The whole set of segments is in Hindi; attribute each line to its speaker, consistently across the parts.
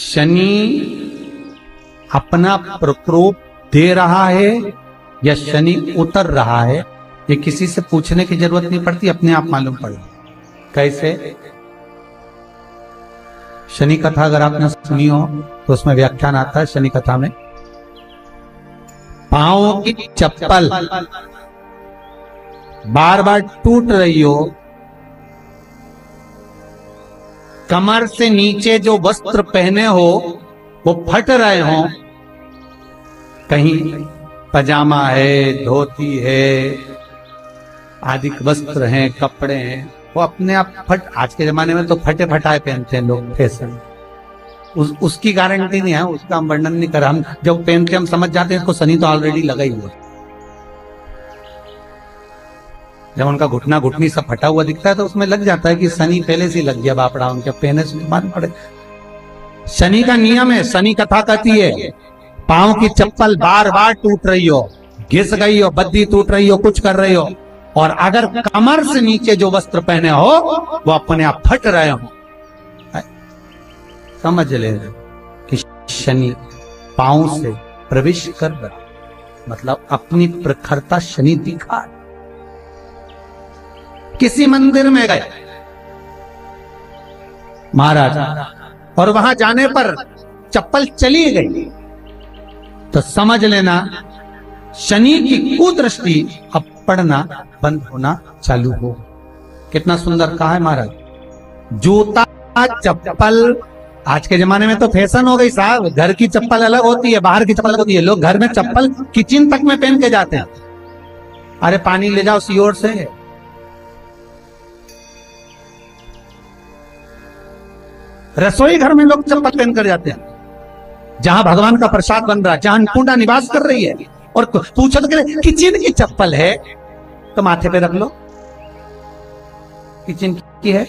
Speaker 1: शनि अपना प्रकोप दे रहा है या शनि उतर रहा है, ये किसी से पूछने की जरूरत नहीं पड़ती, अपने आप मालूम पड़े। कैसे? शनि कथा अगर आपने सुनी हो तो उसमें व्याख्यान आता है शनि कथा में, पांव की चप्पल बार बार टूट रही हो, कमर से नीचे जो वस्त्र पहने हो वो फट रहे हो, कहीं पजामा है, धोती है, आदि वस्त्र हैं, कपड़े हैं, वो अपने आप फट। आज के जमाने में तो फटे फटाए पहनते हैं लोग, फैशन। उसकी गारंटी नहीं है, उसका हम वर्णन नहीं कर रहा। हम जब पहनते हम समझ जाते हैं इसको शनि तो ऑलरेडी लगा ही हुआ। जब उनका घुटना घुटनी सब फटा हुआ दिखता है तो उसमें लग जाता है कि शनि पहले से लग गया बापड़ा, उनके पहने से मालूम पड़े। शनि का नियम है, शनि कथा कहती है पांव की चप्पल बार बार टूट रही हो, घिस गई हो, बद्दी टूट रही हो, कुछ कर रही हो, और अगर कमर से नीचे जो वस्त्र पहने हो वो अपने आप फट रहे हो, समझ ले कि शनि पांव से प्रवेश कर रहा, मतलब अपनी प्रखरता शनि दिखा। किसी मंदिर में गए महाराज और वहां जाने पर चप्पल चली गई तो समझ लेना शनि की कुदृष्टि अब पड़ना बंद होना चालू हो। कितना सुंदर कहा है महाराज। जूता चप्पल आज के जमाने में तो फैशन हो गई साहब, घर की चप्पल अलग होती है, बाहर की चप्पल अलग होती है। लोग घर में चप्पल किचन तक में पहन के जाते हैं। अरे पानी ले जाओ सीओर से। रसोई घर में लोग चप्पल पहन कर जाते हैं, जहां भगवान का प्रसाद बन रहा है, जहां अन्नपूर्णा निवास कर रही है, और पूछो तो किचन की चप्पल है तो माथे पे रख लो, किचन की है।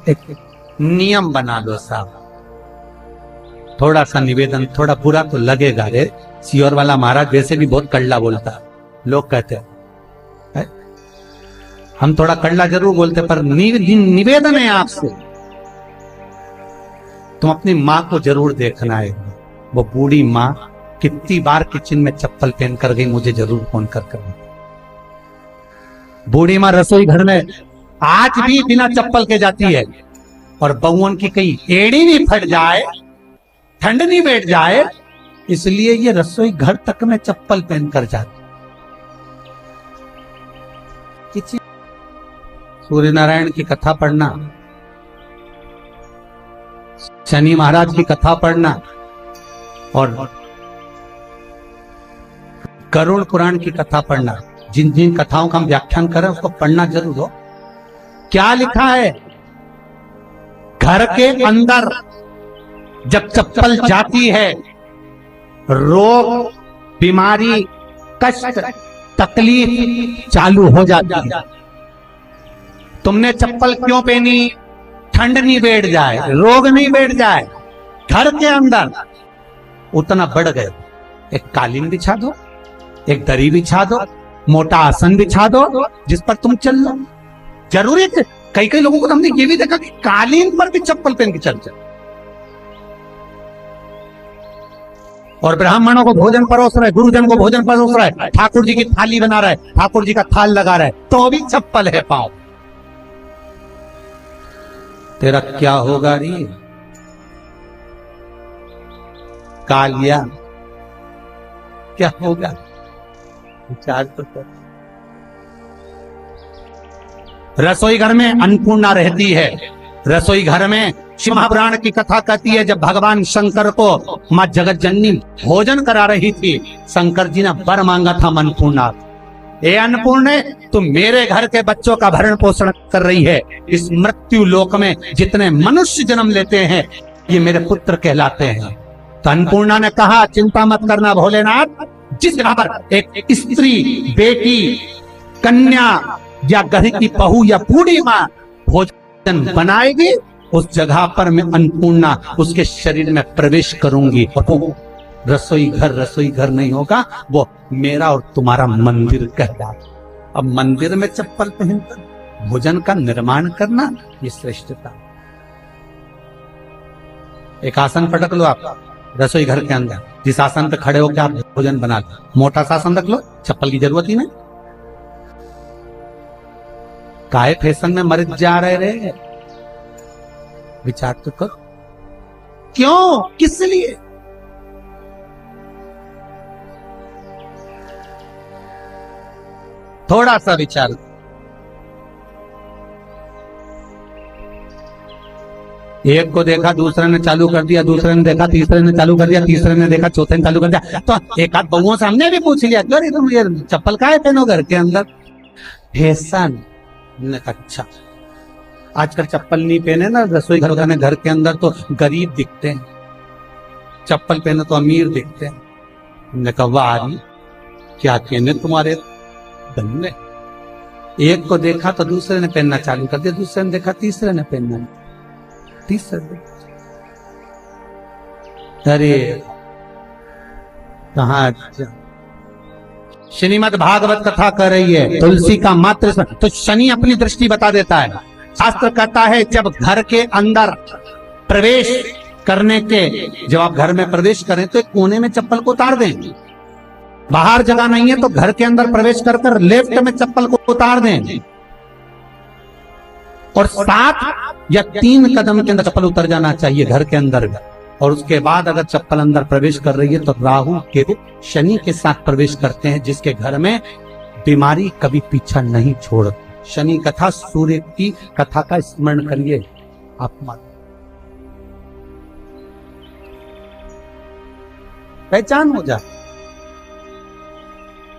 Speaker 1: एक नियम बना लो साहब। थोड़ा सा निवेदन, थोड़ा बुरा तो लगेगा रे, सियोर वाला महाराज वैसे भी बहुत कड़ला बोलता है, लोग कहते हैं हम थोड़ा कड़ला जरूर बोलते, पर निवेदन है आपसे, तुम अपनी माँ को जरूर देखना है। वो बूढ़ी माँ कितनी बार किचन में चप्पल पहन कर गई, मुझे जरूर फोन कर। बूढ़ी माँ रसोई घर में आज भी बिना चप्पल के जाती है, और बहुओं की कहीं एड़ी नहीं फट जाए, ठंड नहीं बैठ जाए, इसलिए ये रसोई घर तक में चप्पल पहन कर जाती। सूर्य नारायण की कथा पढ़ना, शनि महाराज की कथा पढ़ना, और गरुड़ पुराण की कथा पढ़ना, जिन जिन कथाओं का हम व्याख्यान करें उसको पढ़ना जरूर हो। क्या लिखा है? घर के अंदर जब चप्पल जाती है, रोग, बीमारी, कष्ट, तकलीफ चालू हो जाती है। तुमने चप्पल क्यों पहनी? ठंड नहीं बैठ जाए, रोग नहीं बैठ जाए। घर के अंदर उतना बढ़ गए, एक कालीन बिछा दो, एक दरी बिछा दो, मोटा आसन बिछा दो, जिस पर तुम चल लो। जरूरी है, कई कई लोगों को तो हमने ये भी देखा कि कालीन पर भी चप्पल पहन के चल। और ब्राह्मणों को भोजन परोस रहा है, गुरुजन को भोजन परोस रहा है, ठाकुर जी की थाली बना रहा है, ठाकुर जी का थाल लगा रहा है, तो भी चप्पल है पांव। तेरा क्या होगा री कालिया, क्या होगा? विचार तो कर। रसोई घर में अन्नपूर्णा रहती है। रसोई घर में शिव महापुराण की कथा कहती है, जब भगवान शंकर को मां जगत जननी भोजन करा रही थी, शंकर जी ने वर मांगा था अन्नपूर्णा, ए अन्नपूर्णे, तुम मेरे घर के बच्चों का भरण पोषण कर रही है। इस मृत्यु लोक में जितने मनुष्य जन्म लेते हैं ये मेरे पुत्र कहलाते हैं। तो अन्नपूर्णा ने कहा, चिंता मत करना भोलेनाथ, जिस जगह पर एक स्त्री, बेटी, कन्या या घर की बहू या बूढ़ी माँ भोजन बनाएगी, उस जगह पर मैं अन्नपूर्णा उसके शरीर में प्रवेश करूंगी, और वो रसोई घर नहीं होगा, वो मेरा और तुम्हारा मंदिर कहलाएगा। अब मंदिर में चप्पल पहनकर भोजन का निर्माण करना, ये श्रेष्ठता। एक आसन पटक लो आप रसोई घर के अंदर, जिस आसन पे खड़े होकर आप भोजन बना लो, मोटा सा आसन रख लो, चप्पल की जरूरत ही नहीं। काहे फैशन में मर जा रहे रे, विचार तो कर, क्यों, किस लिए? थोड़ा सा विचार। एक को देखा, दूसरे ने चालू कर दिया, दूसरे ने देखा, तीसरे ने चालू कर दिया, तीसरे ने देखा, चौथे ने चालू कर दिया, तो एक आध बहुओं से हमने भी पूछ लिया, अरे तुम ये चप्पल काहे पहनो घर के अंदर? फैशन। अच्छा, आजकल चप्पल नहीं पहने ना रसोई घर में, घर के अंदर तो गरीब दिखते हैं, चप्पल पहने तो अमीर दिखते हैं। हमने कहा वाह, क्या कहने तुम्हारे धन्य। एक को देखा तो दूसरे ने पहनना चालू कर दिया, दूसरे ने देखा, तीसरे ने पहनना, तीसरे ने, अरे कहा। श्रीमद् भागवत कथा कर रही है, तुलसी का मात्र तो शनि अपनी दृष्टि बता देता है। शास्त्र कहता है जब घर के अंदर प्रवेश करने के, जब आप घर में प्रवेश करें तो एक कोने में चप्पल को उतार दें। बाहर जगह नहीं है तो घर के अंदर प्रवेश कर लेफ्ट में चप्पल को उतार दें, और 7 या 3 कदम के अंदर चप्पल उतर जाना चाहिए घर के अंदर। और उसके बाद अगर चप्पल अंदर प्रवेश कर रही है तो राहु केतु शनि के साथ प्रवेश करते हैं, जिसके घर में बीमारी कभी पीछा नहीं छोड़। शनि कथा, सूर्य की कथा का स्मरण करिए, आप पहचान हो जाए।